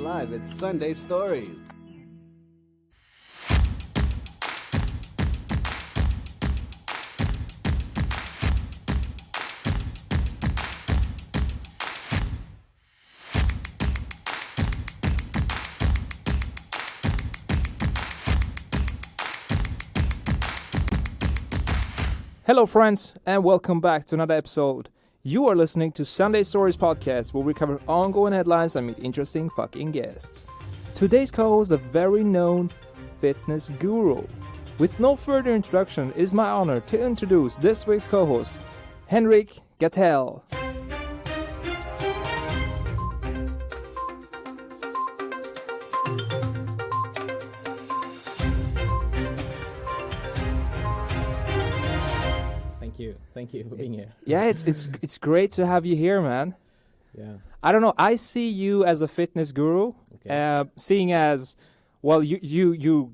live. It's Sunday Stories. Hello friends, and welcome back to another episode. You are listening to Sunday Stories podcast, where we cover ongoing headlines and meet interesting fucking guests. Today's co-host, a very known fitness guru. With no further introduction, it is my honor to introduce this week's co-host, Henrik Gattel. Thank you for being here. Yeah, it's great to have you here, man. Yeah. I don't know. I see you as a fitness guru, seeing as well. You're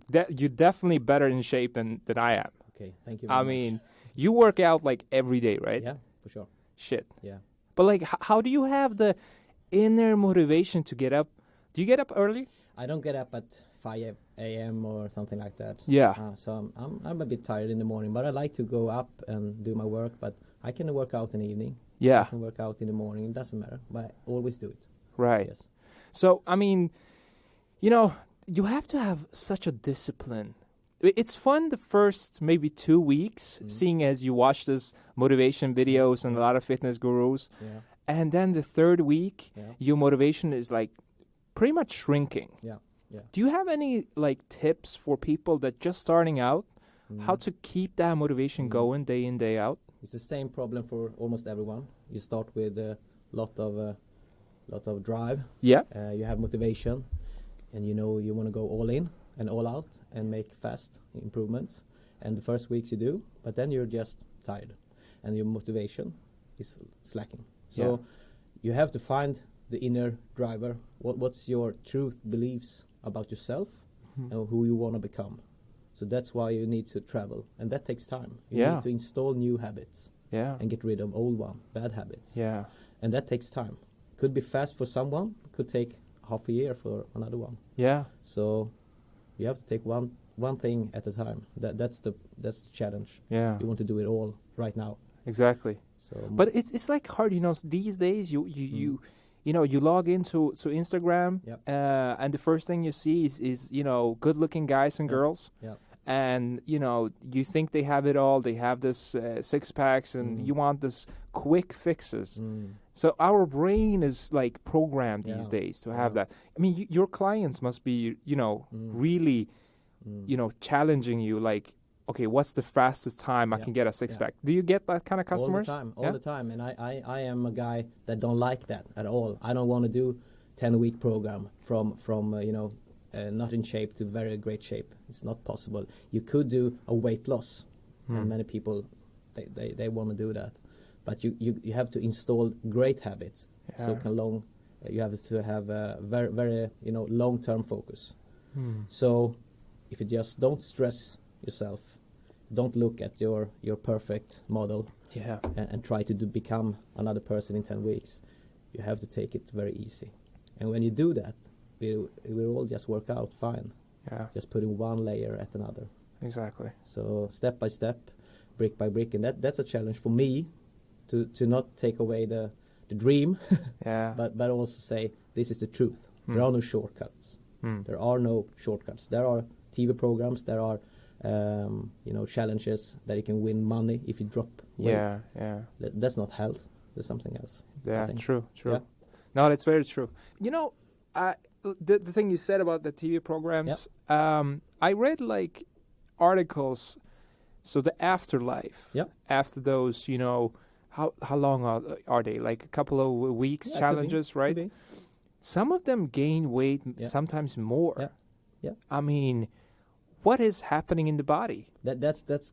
definitely better in shape than I am. Okay, thank you very much. mean, you work out like every day, right? Yeah, for sure. Shit. Yeah. But like, how do you have the inner motivation to get up? Do you get up early? I don't get up at 5 a.m. or something like that. Yeah. So I'm a bit tired in the morning, but I like to go up and do my work. But I can work out in the evening. Yeah. I can work out in the morning. It doesn't matter, but I always do it. Right. Yes. So, I mean, you have to have such a discipline. It's fun the first maybe 2 weeks, seeing as you watch this motivation videos and a lot of fitness gurus. Yeah. And then the third week, Yeah. your motivation is like pretty much shrinking. Yeah. Yeah. Do you have any like tips for people that just starting out, how to keep that motivation going day in, day out? It's the same problem for almost everyone. You start with a lot of drive. Yeah. You have motivation, and you want to go all in and all out and make fast improvements. And the first weeks you do, but then you're just tired, and your motivation is slacking. So you have to find the inner driver. What's your true beliefs about yourself and who you want to become? So that's why you need to travel, and that takes time. You need to install new habits and get rid of old bad habits. Yeah. And that takes time. Could be fast for someone, could take half a year for another one. Yeah. So you have to take one thing at a time. That's the challenge. Yeah. You want to do it all right now. Exactly. So But it's like hard, these days you log into Instagram, and the first thing you see is good looking guys and girls. Yeah. And you think they have it all. They have this six packs, and you want this quick fixes. So our brain is like programmed these days to have that. I mean, your clients must be really challenging you. Like, okay, what's the fastest time I can get a six pack? Do you get that kind of customers? All the time. And I am a guy that don't like that at all. I don't want to do 10-week program from not in shape to very great shape. It's not possible. You could do a weight loss, and many people they want to do that, but you have to install great habits. So you have to have a very very long-term focus. So if you just don't stress yourself, don't look at your perfect model and try to become another person in 10 weeks. You have to take it very easy, and when you do that, it will all just work out fine. Yeah. Just putting one layer at another. Exactly. So step by step, brick by brick, and that's a challenge for me to not take away the dream, but also say this is the truth. There are no shortcuts. There are no shortcuts. There are TV programs. There are challenges that you can win money if you drop weight. Yeah. That's not health. That's something else. Yeah. True. Yeah. No, that's very true. The thing you said about the TV programs, I read like articles. So the afterlife, after those, how long are they? Like a couple of weeks challenges, right? Could be. Some of them gain weight, sometimes more. Yeah. I mean, what is happening in the body? That's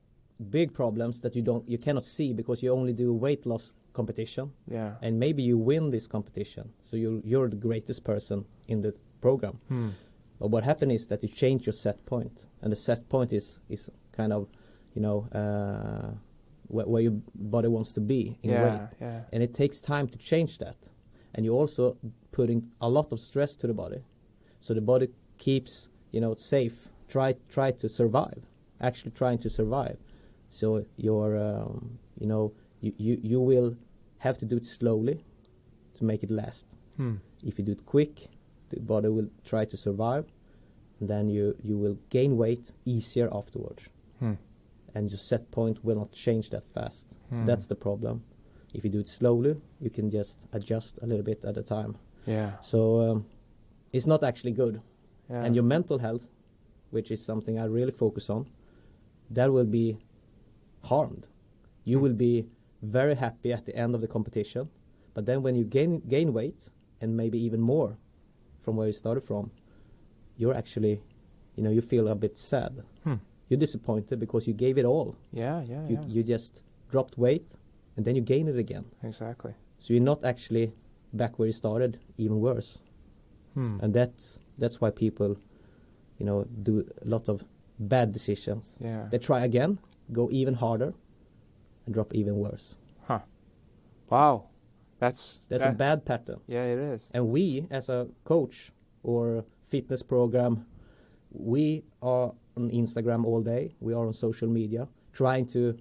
big problems that you cannot see because you only do weight loss competition. Yeah. And maybe you win this competition, so you're the greatest person in the program. But what happens is that you change your set point, and the set point is kind of where your body wants to be in weight. Yeah. And it takes time to change that, and you're also putting a lot of stress to the body. So the body keeps, safe, try to survive, actually trying to survive. So your, you will have to do it slowly to make it last. If you do it quick, the body will try to survive, and then you will gain weight easier afterwards. And your set point will not change that fast. That's the problem. If you do it slowly, you can just adjust a little bit at a time. Yeah. So it's not actually good. Yeah. And your mental health, which is something I really focus on, that will be harmed. You will be very happy at the end of the competition, but then when you gain weight, and maybe even more from where you started from, you're actually, you feel a bit sad. You're disappointed because you gave it all. You just dropped weight, and then you gain it again. Exactly. So you're not actually back where you started, even worse. And that's why people, do a lot of bad decisions. Yeah. They try again, go even harder, and drop even worse. Wow. That's a bad pattern. Yeah, it is. And we, as a coach or fitness program, we are on Instagram all day. We are on social media, trying to,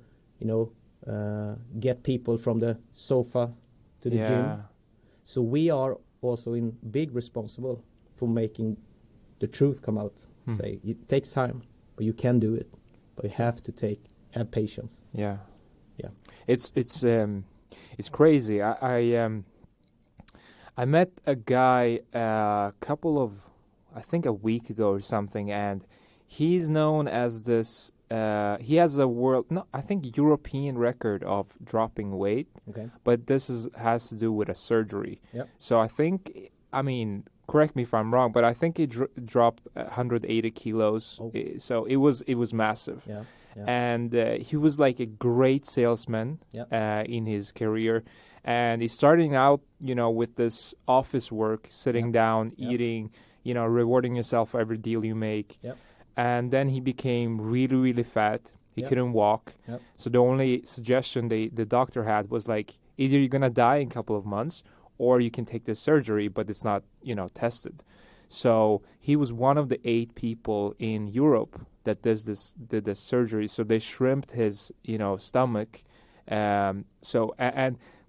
get people from the sofa to the gym. So we are also in big responsible for making the truth come out. Say it takes time, but you can do it. But you have to have patience. Yeah. Yeah. It's crazy. I met a guy a week ago or something, and he's known as this. He has a European record of dropping weight. Okay. But this has to do with a surgery. Yep. So correct me if I'm wrong, but I think he dropped 180 kilos. Oh. So it was massive. Yeah. And he was like a great salesman in his career. And he's starting out, with this office work, sitting down, eating, rewarding yourself for every deal you make. Yep. And then he became really, really fat. He couldn't walk. Yep. So the only suggestion the doctor had was like, either you're going to die in a couple of months or you can take this surgery, but it's not, tested. So he was one of the 8 people in Europe that did this surgery. So they shrimped his, stomach. And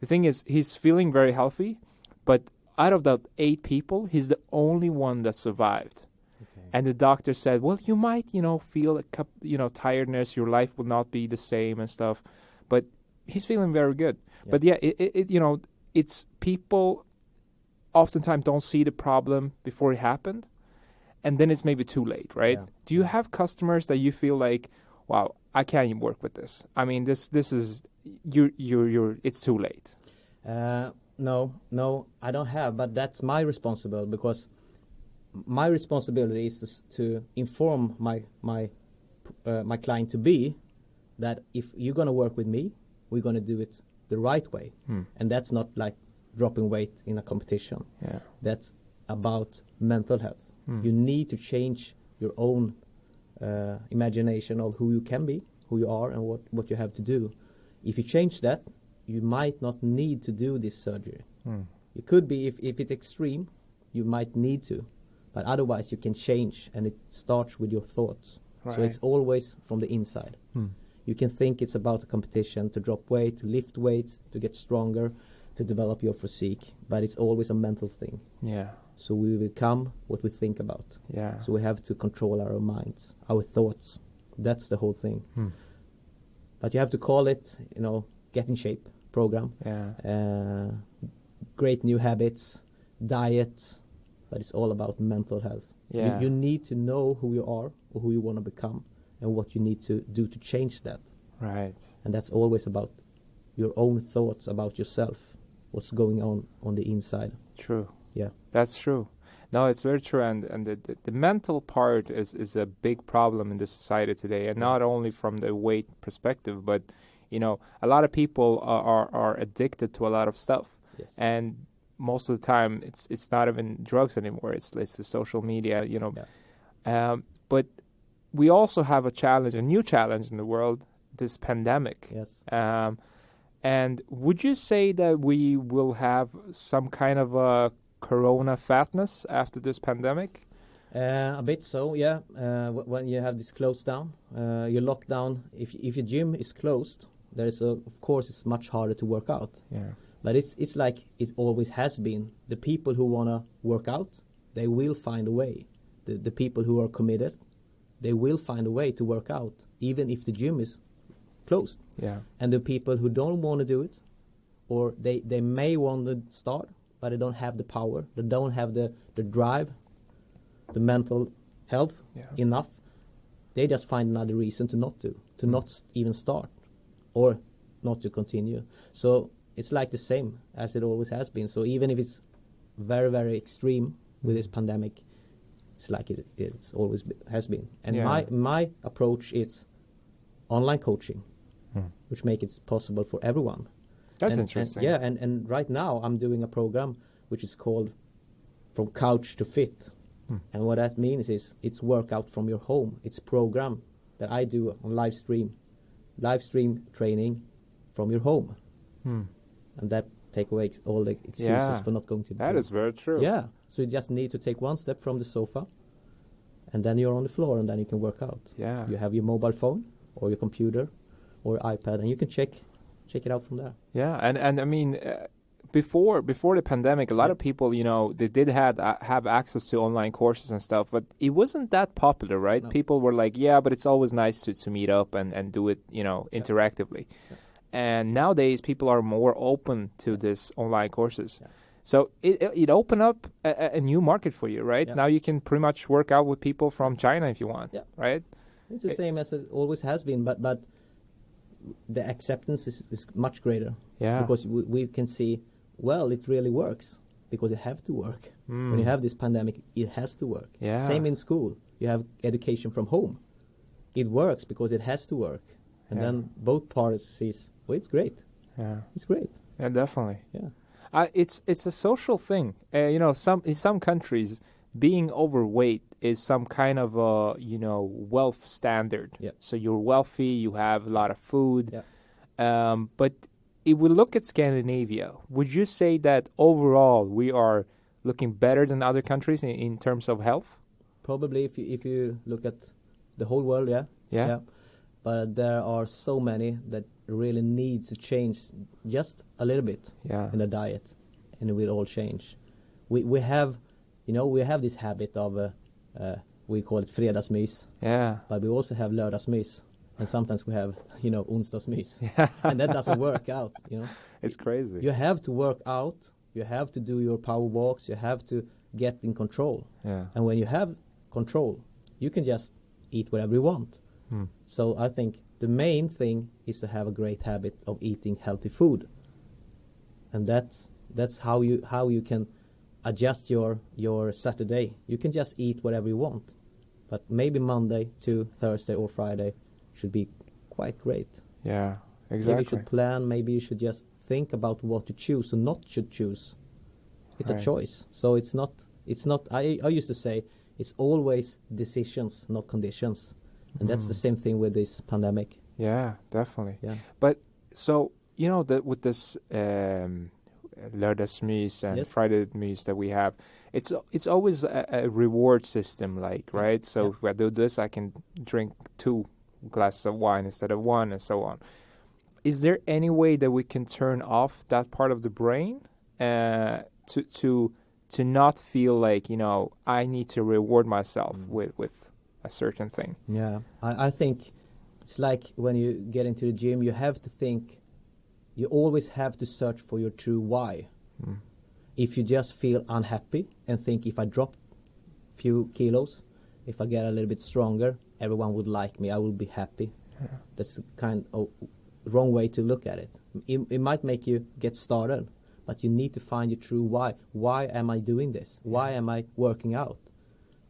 the thing is, he's feeling very healthy, but out of the 8 people, he's the only one that survived. Okay. And the doctor said, well, you might, feel tiredness. Your life will not be the same and stuff. But he's feeling very good. Yeah. But yeah, it's people oftentimes don't see the problem before it happened. And then it's maybe too late, right? Yeah. Do you have customers that you feel like, wow, I can't even work with this? I mean, this is it's too late. No, I don't have, but that's my responsibility, because my responsibility is to inform my client to be that if you're gonna work with me, we're gonna do it the right way, and that's not like dropping weight in a competition. Yeah, that's about mental health. You need to change your own imagination of who you can be, who you are, and what you have to do. If you change that, you might not need to do this surgery. You could be, if it's extreme, you might need to, but otherwise you can change, and it starts with your thoughts. Right. So it's always from the inside. You can think it's about a competition, to drop weight, to lift weights, to get stronger, to develop your physique, but it's always a mental thing. Yeah. So we become what we think about. Yeah. So we have to control our minds, our thoughts. That's the whole thing. But you have to call it, get in shape program. Yeah. Great new habits, diet, but it's all about mental health. Yeah. You need to know who you are or who you want to become, and what you need to do to change that. Right. And that's always about your own thoughts about yourself, what's going on the inside. True. Yeah. That's true. No, it's very true. And the mental part is a big problem in this society today. And not only from the weight perspective, but, a lot of people are addicted to a lot of stuff. Yes. And most of the time, it's not even drugs anymore. It's the social media, Yeah. But we also have a new challenge in the world, this pandemic. Yes. And would you say that we will have some kind of a corona fatness after this pandemic? A bit so, yeah. When you have this closed down, you're locked down. If your gym is closed, of course it's much harder to work out. Yeah. But it's like it always has been. The people who wanna work out, they will find a way. The people who are committed, they will find a way to work out, even if the gym is closed. Yeah. And the people who don't want to do it, or they may want to start, but they don't have the power, they don't have the drive, the mental health enough, they just find another reason to not do, to not even start, or not to continue. So it's like the same as it always has been. So even if it's very, very extreme with this pandemic, it's like it's always has been. And my approach is online coaching, which makes it possible for everyone. That's interesting. And right now I'm doing a program which is called From Couch to Fit. And what that means is it's workout from your home. It's program that I do on live stream training from your home. And that take away all the excuses for not going to the gym. That is very true. Yeah. So you just need to take one step from the sofa, and then you're on the floor, and then you can work out. Yeah. You have your mobile phone or your computer or iPad, and you can check it out from there. Yeah, and I mean, before the pandemic, a lot of people, they did have access to online courses and stuff, but it wasn't that popular, right? No. People were like, yeah, but it's always nice to meet up and do it, interactively. Yeah. And nowadays, people are more open to this online courses. Yeah. So it opened up a new market for you, right? Yeah. Now you can pretty much work out with people from China if you want, right? It's the same as it always has been, but the acceptance is much greater. Yeah. Because we can see, well, it really works because it have to work. When you have this pandemic, it has to work. Yeah. Same in school. You have education from home. It works because it has to work. And then both parties sees, well, it's great. Yeah. It's great. Yeah, definitely. Yeah. It's a social thing. In some countries, being overweight is some kind of a wealth standard. Yeah. So you're wealthy, you have a lot of food. Yeah. But if we look at Scandinavia, would you say that overall we are looking better than other countries in terms of health? Probably if you look at the whole world, Yeah. But there are so many that really needs to change just a little bit in the diet, and it will all change. We have this habit of we call it fredagsmys, but we also have lördagsmys, and sometimes we have onsdagsmys, and that doesn't work out. It's crazy. You have to work out. You have to do your power walks. You have to get in control. Yeah. And when you have control, you can just eat whatever you want. So I think the main thing is to have a great habit of eating healthy food, and that's how you can adjust your Saturday. You can just eat whatever you want, but maybe Monday to Thursday or Friday should be quite great. Yeah, exactly. Maybe you should plan. Maybe you should just think about what to choose or not should choose. It's a choice. So it's not. I used to say it's always decisions, not conditions. And that's the same thing with this pandemic. Yeah, definitely. Yeah. But so with this lördagsmys and fredagsmys that we have, it's always a reward system, right? So if I do this, I can drink 2 glasses of wine instead of 1, and so on. Is there any way that we can turn off that part of the brain to not feel like I need to reward myself with a certain thing? Yeah, I think it's like when you get into the gym, you have to think, you always have to search for your true why. If you just feel unhappy and think, if I drop a few kilos, if I get a little bit stronger, everyone would like me, I will be happy. That's the kind of wrong way to look at it. It might make you get started, but you need to find your true why. Why am I doing this? Why am I working out?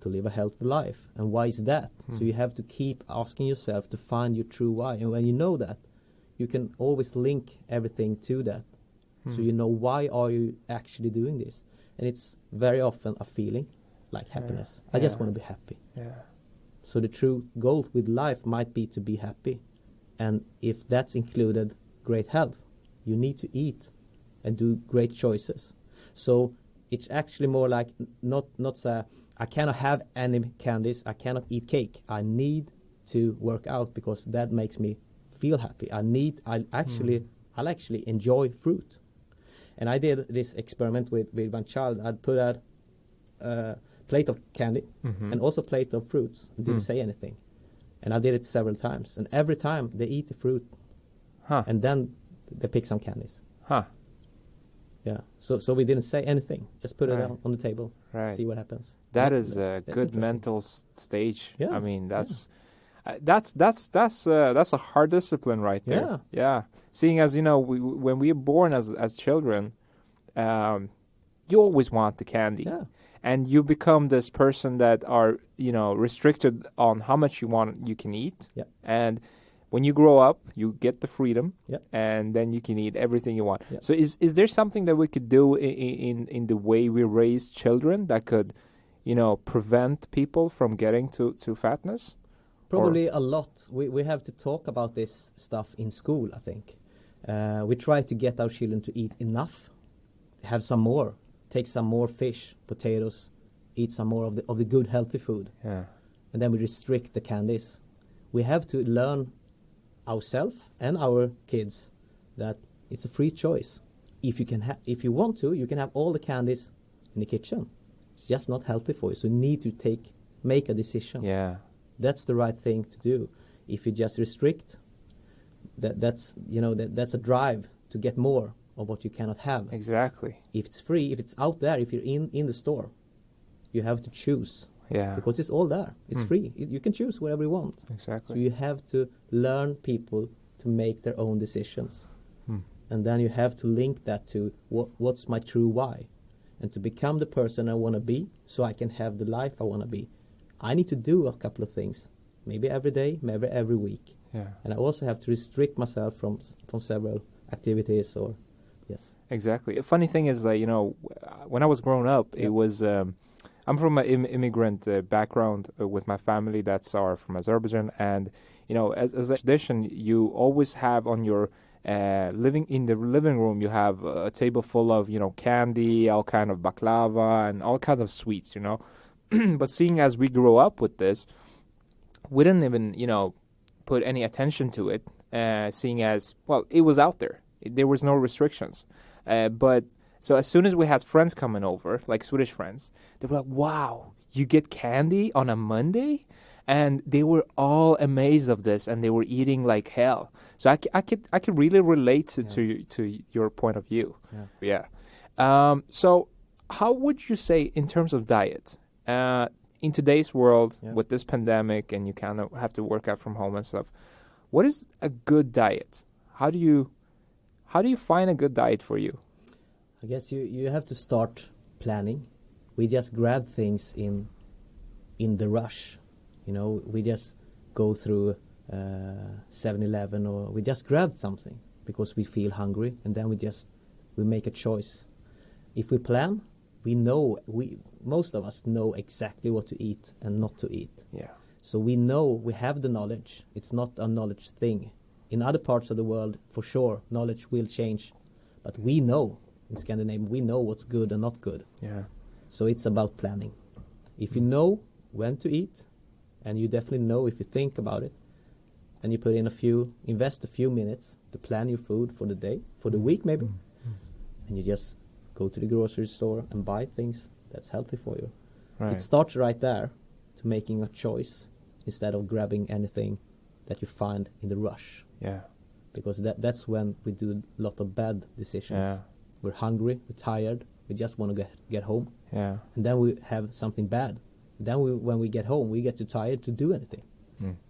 To live a healthy life. And why is that? So you have to keep asking yourself to find your true why. And when you know that, you can always link everything to that. So you know, why are you actually doing this? And it's very often a feeling like happiness. I just want to be happy. So the true goal with life might be to be happy. And if that's included great health, you need to eat and do great choices. So it's actually more like not say I cannot have any candies. I cannot eat cake. I need to work out because that makes me feel happy. I'll actually enjoy fruit. And I did this experiment with my child. I'd put out a plate of candy and also a plate of fruits. And didn't say anything. And I did it several times. And every time they eat the fruit. And then they pick some candies. Yeah. So we didn't say anything. Just put it on the table. Right. See what happens. That is a good mental stage. Yeah. I mean, that's a hard discipline right there. Yeah. Yeah. Seeing as, when we are born as children, you always want the candy. Yeah. And you become this person that are, restricted on how much you can eat. Yeah. And when you grow up, you get the freedom, yeah. and then you can eat everything you want. Yeah. So is there something that we could do in the way we raise children that could, prevent people from getting to fatness? Probably a lot. We have to talk about this stuff in school, I think. We try to get our children to eat enough, have some more, take some more fish, potatoes, eat some more of the good healthy food. Yeah. And then we restrict the candies. We have to learn ourselves and our kids that it's a free choice. If you want to, you can have all the candies in the kitchen. It's just not healthy for you. So you need to make a decision. Yeah. That's the right thing to do. If you just restrict, that's a drive to get more of what you cannot have. Exactly. If it's free, if it's out there, if you're in the store, you have to choose. Yeah. Because it's all there. It's free. You can choose whatever you want. Exactly. So you have to learn people to make their own decisions. And then you have to link that to what's my true why. And to become the person I want to be so I can have the life I want to be. I need to do a couple of things. Maybe every day, maybe every week. Yeah. And I also have to restrict myself from several activities or, yes. Exactly. A funny thing is that, when I was growing up, it was... I'm from an immigrant background with my family are from Azerbaijan, and as a tradition, you always have on your living room, you have a table full of candy, all kind of baklava, and all kinds of sweets. But seeing as we grew up with this, we didn't even put any attention to it. Seeing as it was out there, there was no restrictions, but. So as soon as we had friends coming over, like Swedish friends, they were like, "Wow, you get candy on a Monday?" And they were all amazed of this, and they were eating like hell. So I could really relate to your point of view. Yeah. So how would you say in terms of diet, in today's world with this pandemic, and you kind of have to work out from home and stuff, what is a good diet? How do you find a good diet for you? I guess you have to start planning. We just grab things in the rush. We just go through 7-Eleven or we just grab something because we feel hungry, and then we make a choice. If we plan, most of us know exactly what to eat and not to eat. Yeah. So we have the knowledge. It's not a knowledge thing. In other parts of the world, for sure, knowledge will change, but we know. In Scandinavia, we know what's good and not good. Yeah. So it's about planning. If you know when to eat, and you definitely know if you think about it, and you invest a few minutes to plan your food for the day, for the week maybe, and you just go to the grocery store and buy things that's healthy for you. Right. It starts right there to making a choice instead of grabbing anything that you find in the rush. Yeah. Because that's when we do a lot of bad decisions. Yeah. We're hungry, we're tired, we just want to get home. Yeah. And then we have something bad. Then when we get home, we get too tired to do anything.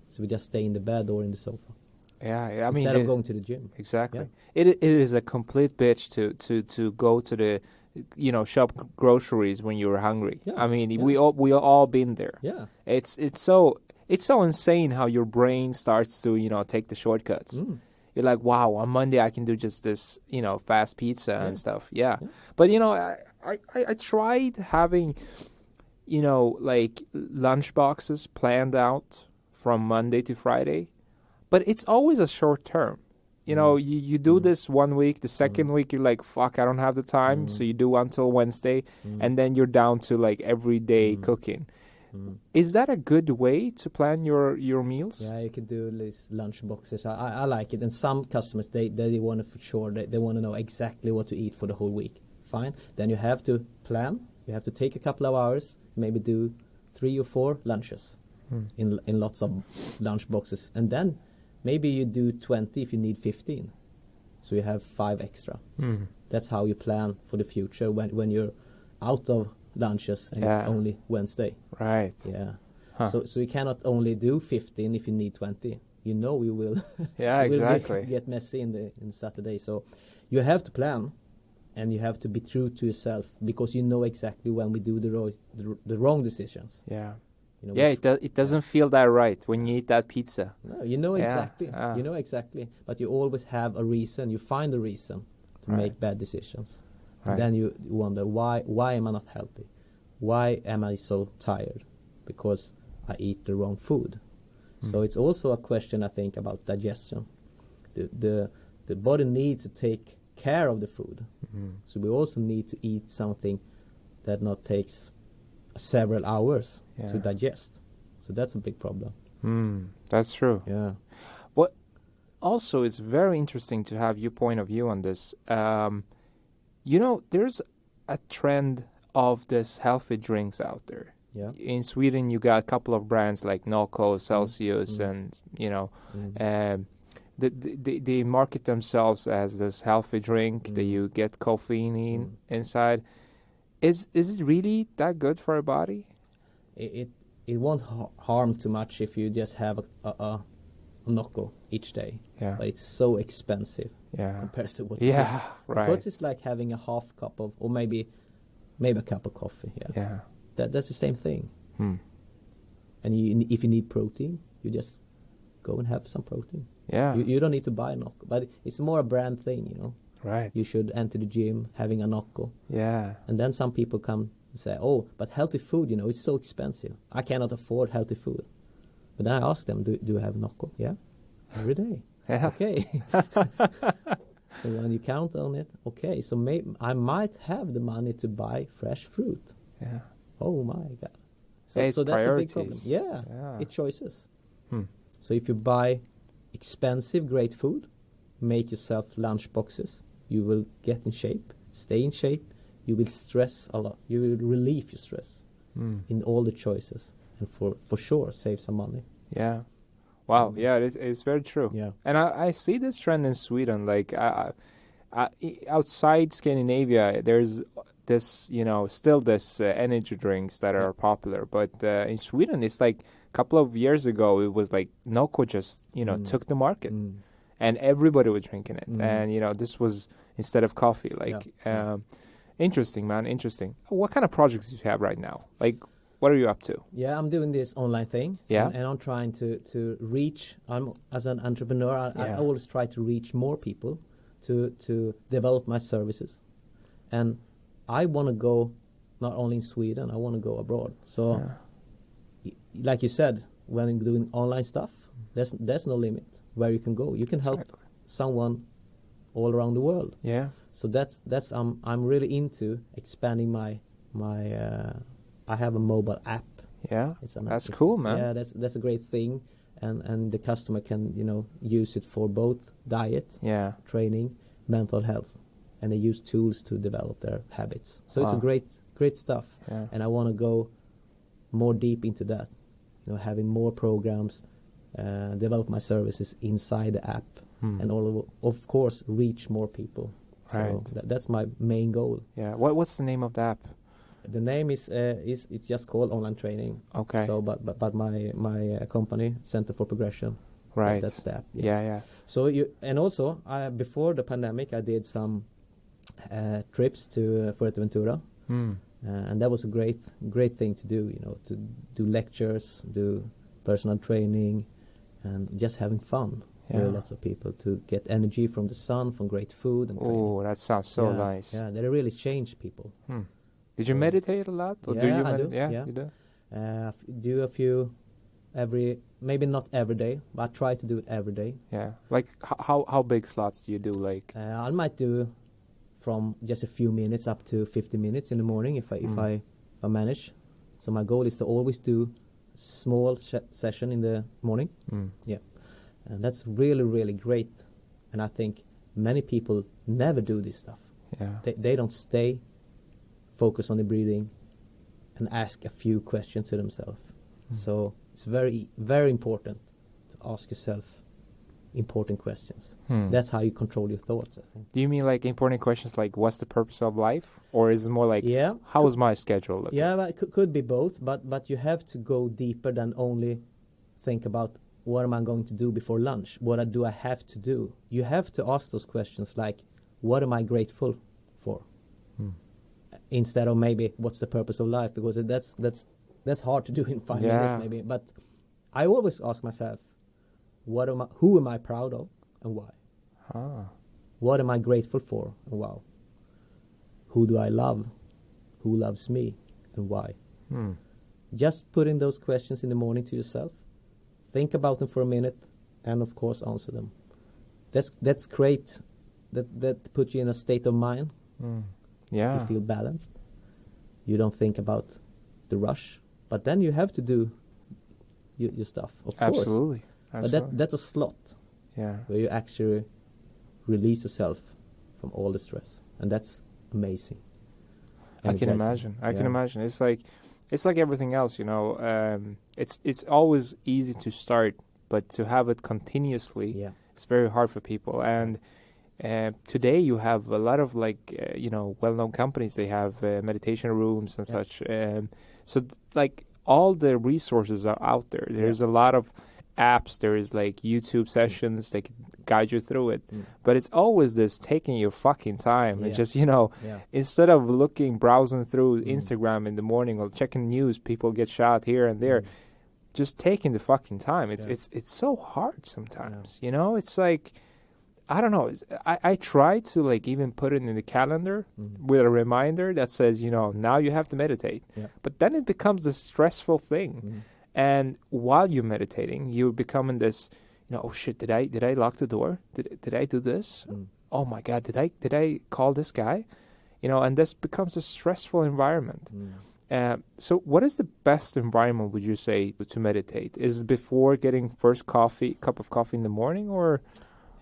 So we just stay in the bed or in the sofa. Yeah, instead of going to the gym. Exactly. Yeah. It is a complete bitch to go to the shop groceries when you're hungry. Yeah. I mean, we all been there. Yeah. It's so insane how your brain starts to take the shortcuts. You're like, wow, on Monday I can do just this, fast pizza and stuff. Yeah. But, I tried having, like lunch boxes planned out from Monday to Friday. But it's always a short term. you know, you do this 1 week, the second week you're like, fuck, I don't have the time, so you do until Wednesday, and then you're down to like everyday cooking. Is that a good way to plan your meals? Yeah, you could do these lunch boxes. I like it, and some customers they want to for sure they want to know exactly what to eat for the whole week. Fine, then you have to plan. You have to take a couple of hours, maybe do 3 or 4 lunches in lots of lunch boxes, and then maybe you do 20 if you need 15, so you have 5 extra. That's how you plan for the future when you're out of lunches and it's only Wednesday. Right. Yeah. So you cannot only do 15 if you need 20. You know you will. Yeah, exactly. Get messy in Saturday. So you have to plan, and you have to be true to yourself, because you know exactly when we do the wrong decisions. Yeah. You know, it doesn't feel that right when you eat that pizza. No, you know exactly. You know exactly, but you always have a reason. You find a reason to make bad decisions. And then you wonder, why am I not healthy? Why am I so tired? Because I eat the wrong food. So it's also a question, I think, about digestion. The body needs to take care of the food. So we also need to eat something that not takes several hours to digest. So that's a big problem. That's true. Yeah. What also is very interesting to have your point of view on this. You know, there's a trend of this healthy drinks out there. Yeah. In Sweden, you got a couple of brands like Nocco, Celsius, and you know, they market themselves as this healthy drink that you get caffeine inside. Is it really that good for a body? It won't harm too much if you just have a Nocco each day. Yeah. But it's so expensive. Yeah. Compared to what Yeah, right. Because it's like having a half cup of, or maybe a cup of coffee. Yeah. That's the same thing. And if you need protein, you just go and have some protein. Yeah. You don't need to buy a Nocco, but it's more a brand thing, you know. Right. You should enter the gym having a Nocco. Yeah. And then some people come and say, oh, but healthy food, you know, it's so expensive. I cannot afford healthy food. But then I ask them, do you have Nocco? Yeah, every day. Yeah. Okay. So when you count on it, okay, so I might have the money to buy fresh fruit. Yeah. Oh my God. So It's that's priorities. a big problem. Yeah. It's choices. Hmm. So if you buy expensive, great food, make yourself lunch boxes, you will get in shape, stay in shape, you will stress a lot. You will relieve your stress in all the choices, and for sure save some money. Yeah. Wow. Yeah, it's very true. Yeah. And I see this trend in Sweden. Like outside Scandinavia, there's this, you know, still this energy drinks that are popular. But in Sweden, it's like a couple of years ago, it was like Nocco just, you know, took the market. And everybody was drinking it. And, you know, this was instead of coffee. Like, interesting, man. Interesting. What kind of projects do you have right now? Like, what are you up to? Yeah, I'm doing this online thing. Yeah. And I'm trying to reach, as an entrepreneur, I always try to reach more people to develop my services. And I want to go not only in Sweden, I want to go abroad. So, like you said, when doing online stuff, there's no limit where you can go. You can help someone all around the world. Yeah. So that's I'm really into expanding my I have a mobile app. Yeah. That's cool, man. Yeah, that's a great thing, and the customer can, you know, use it for both diet, training, mental health, and they use tools to develop their habits. So it's a great stuff, and I want to go more deep into that. You know, having more programs, develop my services inside the app, and of course reach more people. So that's my main goal. Yeah. What's the name of the app? The name is it's just called online training. Okay. So but my company, Center for Progression. Right. That's the app. Yeah. So also before the pandemic, I did some trips to Fuerteventura. And that was a great thing to do. You know, to do lectures, do personal training, and just having fun. With lots of people to get energy from the sun, from great food and training. Oh, that sounds so nice. Yeah, they really changed people. Did you meditate a lot? Or I do. Yeah, you do? Do a few maybe not every day, but I try to do it every day. Yeah. Like how big slots do you do? Like I might do from just a few minutes up to 50 minutes in the morning if I manage. So my goal is to always do small session in the morning. Yeah, and that's really, really great. And I think many people never do this stuff. Yeah. They don't stay, focus on the breathing, and ask a few questions to themselves. So it's very, very important to ask yourself important questions. That's how you control your thoughts, I think. Do you mean like important questions like what's the purpose of life? Or is it more like how is my schedule looking? Yeah, well, it could be both, but you have to go deeper than only think about what am I going to do before lunch? What do I have to do? You have to ask those questions like, what am I grateful for? Instead of maybe what's the purpose of life, because that's hard to do in 5 minutes maybe. But I always ask myself, who am I proud of and why? What am I grateful for and why? Who do I love? Who loves me and why? Just putting those questions in the morning to yourself, think about them for a minute, and of course answer them. That's great. That puts you in a state of mind. Yeah. You feel balanced. You don't think about the rush. But then you have to do your stuff, of course. Absolutely. But that's a slot. Yeah. Where you actually release yourself from all the stress, and that's amazing. I can imagine. I can imagine. It's like everything else, you know. It's always easy to start, but to have it continuously, it's very hard for people. And today you have a lot of well-known companies. They have meditation rooms and such. So like all the resources are out there. There's a lot of apps. There is like YouTube sessions. They can guide you through it. But it's always this taking your fucking time and just, instead of browsing through Instagram in the morning or checking news, people get shot here and there. Just taking the fucking time. It's so hard sometimes. You know, it's like, I don't know. I try to like even put it in the calendar with a reminder that says, now you have to meditate. But then it becomes a stressful thing. And while you're meditating, you're becoming this, oh shit, did I lock the door? Did I do this? Oh my God, did I call this guy? And this becomes a stressful environment. So what is the best environment, would you say, to meditate? Is it before getting first cup of coffee in the morning, or?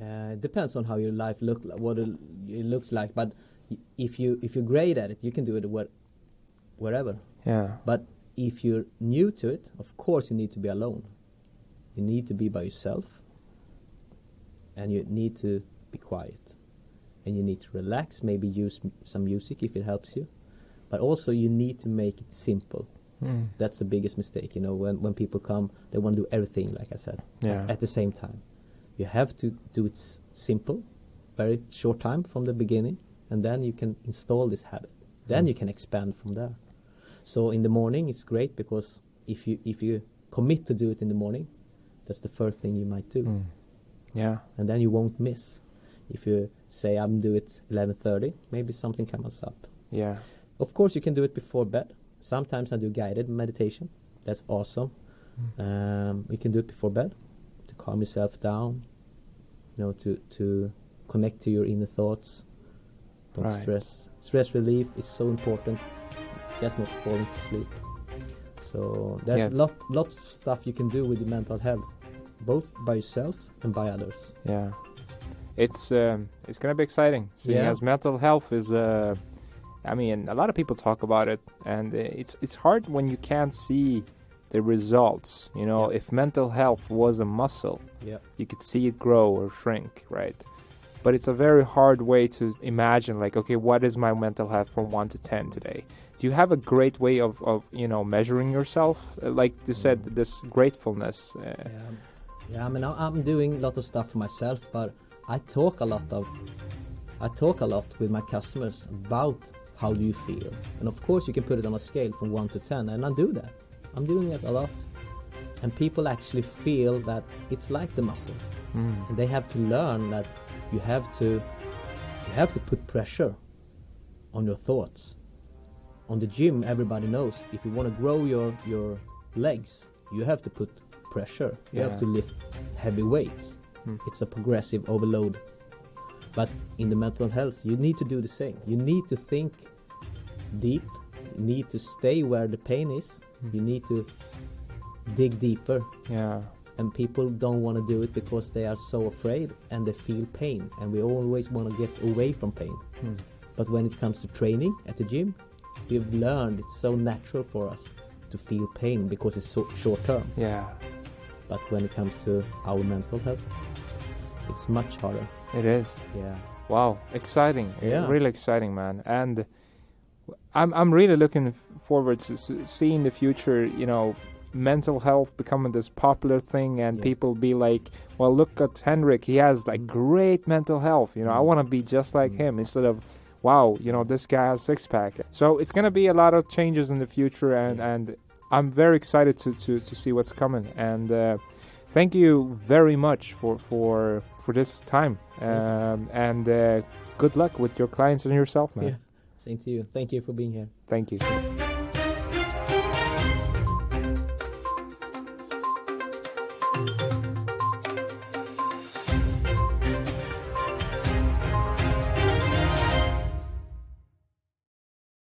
It depends on how your life what it looks like. But if you're great at it, you can do it wherever. Yeah. But if you're new to it, of course you need to be alone. You need to be by yourself, and you need to be quiet, and you need to relax. Maybe use some music if it helps you, but also you need to make it simple. That's the biggest mistake. When people come, they want to do everything, like I said, at the same time. You have to do it simple, very short time from the beginning, and then you can install this habit. Then you can expand from there. So in the morning, it's great because if you commit to do it in the morning, that's the first thing you might do. Yeah. And then you won't miss. If you say I'm do it 11:30, maybe something comes up. Yeah. Of course, you can do it before bed. Sometimes I do guided meditation. That's awesome. You can do it before bed to calm yourself down. To connect to your inner thoughts. Don't stress. Stress relief is so important. Just not falling to sleep. So there's lots of stuff you can do with your mental health, both by yourself and by others. Yeah, it's gonna be exciting. Seeing as mental health is, a lot of people talk about it, and it's hard when you can't see the results. If mental health was a muscle, you could see it grow or shrink, right? But it's a very hard way to imagine, like, okay, what is my mental health from 1 to 10 today? Do you have a great way of measuring yourself? Like you said, this gratefulness. I'm doing a lot of stuff for myself, but I talk a lot with my customers about how do you feel. And of course you can put it on a scale from 1 to 10, and I do that. I'm doing it a lot. And people actually feel that it's like the muscle. And they have to learn that you have to put pressure on your thoughts. On the gym, everybody knows if you want to grow your legs, you have to put pressure. You Yeah. have to lift heavy weights. It's a progressive overload. But in the mental health, you need to do the same. You need to think deep. You need to stay where the pain is. You need to dig deeper. Yeah. And people don't want to do it because they are so afraid and they feel pain. And we always want to get away from pain. But when it comes to training at the gym, we've learned it's so natural for us to feel pain because it's so short term. Yeah. But when it comes to our mental health, it's much harder. It is. Yeah. Wow, exciting. Yeah. Really exciting, man. And I'm really looking forward to seeing the future, you know, mental health becoming this popular thing and people be like, well, look at Henrik, he has like great mental health, you know, I want to be just like him, instead of, wow, you know, this guy has six-pack. So it's going to be a lot of changes in the future, and I'm very excited to see what's coming. And thank you very much for this time. And good luck with your clients and yourself, man. Yeah. Same to you. Thank you for being here. Thank you.